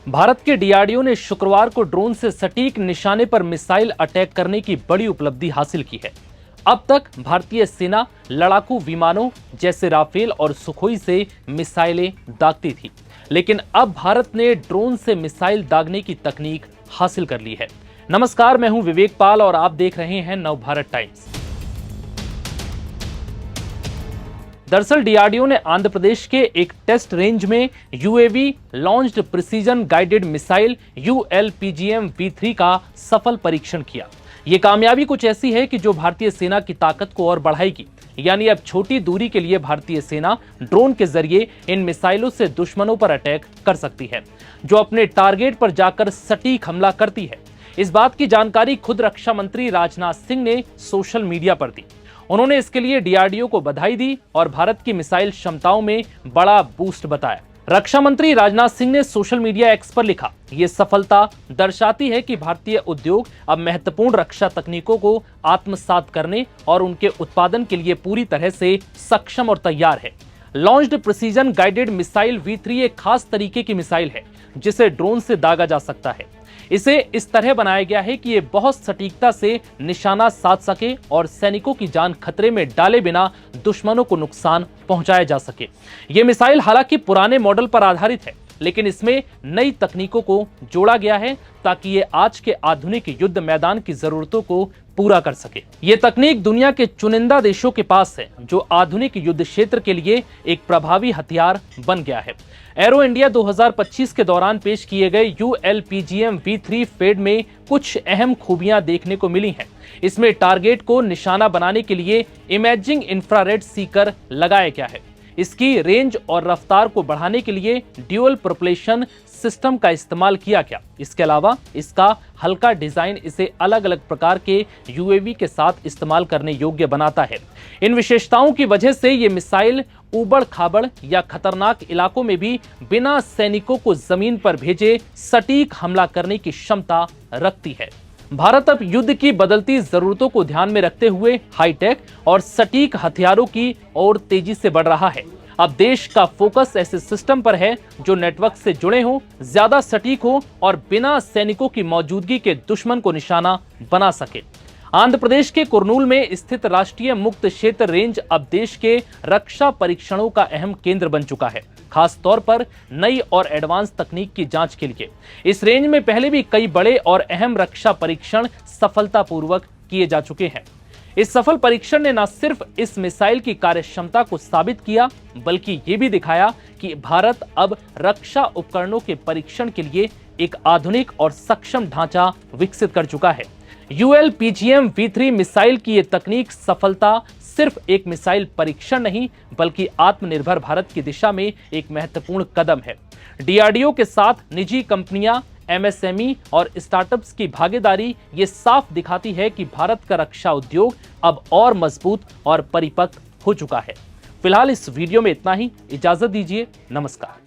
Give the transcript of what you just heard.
भारत के डीआरडीओ ने शुक्रवार को ड्रोन से सटीक निशाने पर मिसाइल अटैक करने की बड़ी उपलब्धि हासिल की है। अब तक भारतीय सेना लड़ाकू विमानों जैसे राफेल और सुखोई से मिसाइलें दागती थी, लेकिन अब भारत ने ड्रोन से मिसाइल दागने की तकनीक हासिल कर ली है। नमस्कार, मैं हूं विवेक पाल और आप देख रहे हैं नवभारत टाइम्स। दरअसल डीआरडीओ ने आंध्र प्रदेश के एक टेस्ट रेंज में UAV launched precision guided missile ULPGM-V3 का सफल परीक्षण किया। ये कामयाबी कुछ ऐसी है कि जो भारतीय सेना की ताकत को और बढ़ाएगी। यानी अब छोटी दूरी के लिए भारतीय सेना ड्रोन के जरिए इन मिसाइलों से दुश्मनों पर अटैक कर सकती है, जो अपने टारगेट पर जाकर सटीक हमला करती है। इस बात की जानकारी खुद रक्षा मंत्री राजनाथ सिंह ने सोशल मीडिया पर दी। उन्होंने इसके लिए डीआरडीओ को बधाई दी और भारत की मिसाइल क्षमताओं में बड़ा बूस्ट बताया। रक्षा मंत्री राजनाथ सिंह ने सोशल मीडिया एक्स पर लिखा, ये सफलता दर्शाती है कि भारतीय उद्योग अब महत्वपूर्ण रक्षा तकनीकों को आत्मसात करने और उनके उत्पादन के लिए पूरी तरह से सक्षम और तैयार है। Launched precision guided missile V3 एक खास तरीके की मिसाइल है जिसे ड्रोन से दागा जा सकता है। इसे इस तरह बनाया गया है कि ये बहुत सटीकता से निशाना साध सके और सैनिकों की जान खतरे में डाले बिना दुश्मनों को नुकसान पहुंचाया जा सके। ये मिसाइल हालांकि पुराने मॉडल पर आधारित है, लेकिन इसमें नई तकनीकों को जोड़ा गया है ताकि ये आज के आधुनिक युद्ध मैदान की जरूरतों को पूरा कर सके। ये तकनीक दुनिया के चुनिंदा देशों के पास है जो आधुनिक युद्ध क्षेत्र के लिए एक प्रभावी हथियार बन गया है। एरो इंडिया 2025 के दौरान पेश किए गए ULPGM-V3 फेड में कुछ अहम खूबियां देखने को मिली हैं। इसमें टारगेट को निशाना बनाने के लिए इमेजिंग इंफ्रारेड सीकर लगाया गया है। इसकी रेंज और रफ्तार को बढ़ाने के लिए ड्यूअल प्रोपल्शन सिस्टम का इस्तेमाल किया गया। इसके अलावा इसका हल्का डिजाइन इसे अलग अलग प्रकार के यूएवी के साथ इस्तेमाल करने योग्य बनाता है। इन विशेषताओं की वजह से ये मिसाइल ऊबड़ खाबड़ या खतरनाक इलाकों में भी बिना सैनिकों को जमीन पर भेजे सटीक हमला करने की क्षमता रखती है। भारत अब युद्ध की बदलती जरूरतों को ध्यान में रखते हुए हाईटेक और सटीक हथियारों की ओर तेजी से बढ़ रहा है। अब देश का फोकस ऐसे सिस्टम पर है जो नेटवर्क से जुड़े हों, ज्यादा सटीक हो और बिना सैनिकों की मौजूदगी के दुश्मन को निशाना बना सके। आंध्र प्रदेश के कुर्नूल में स्थित राष्ट्रीय मुक्त क्षेत्र रेंज अब देश के रक्षा परीक्षणों का अहम केंद्र बन चुका है, खास तौर पर नई और एडवांस तकनीक की जांच के लिए। इस रेंज में पहले भी कई बड़े और अहम रक्षा परीक्षण सफलतापूर्वक किए जा चुके हैं। इस सफल परीक्षण ने न सिर्फ इस मिसाइल की कार्यक्षमता को साबित किया, बल्कि ये भी दिखाया कि भारत अब रक्षा उपकरणों के परीक्षण के लिए एक आधुनिक और सक्षम ढांचा विकसित कर चुका है। ULPGM-V3 मिसाइल की यह तकनीक सफलता सिर्फ एक मिसाइल परीक्षण नहीं, बल्कि आत्मनिर्भर भारत की दिशा में एक महत्वपूर्ण कदम है। डीआरडीओ के साथ निजी कंपनियां, MSME और स्टार्टअप्स की भागीदारी ये साफ दिखाती है कि भारत का रक्षा उद्योग अब और मजबूत और परिपक्व हो चुका है। फिलहाल इस वीडियो में इतना ही। इजाजत दीजिए। नमस्कार।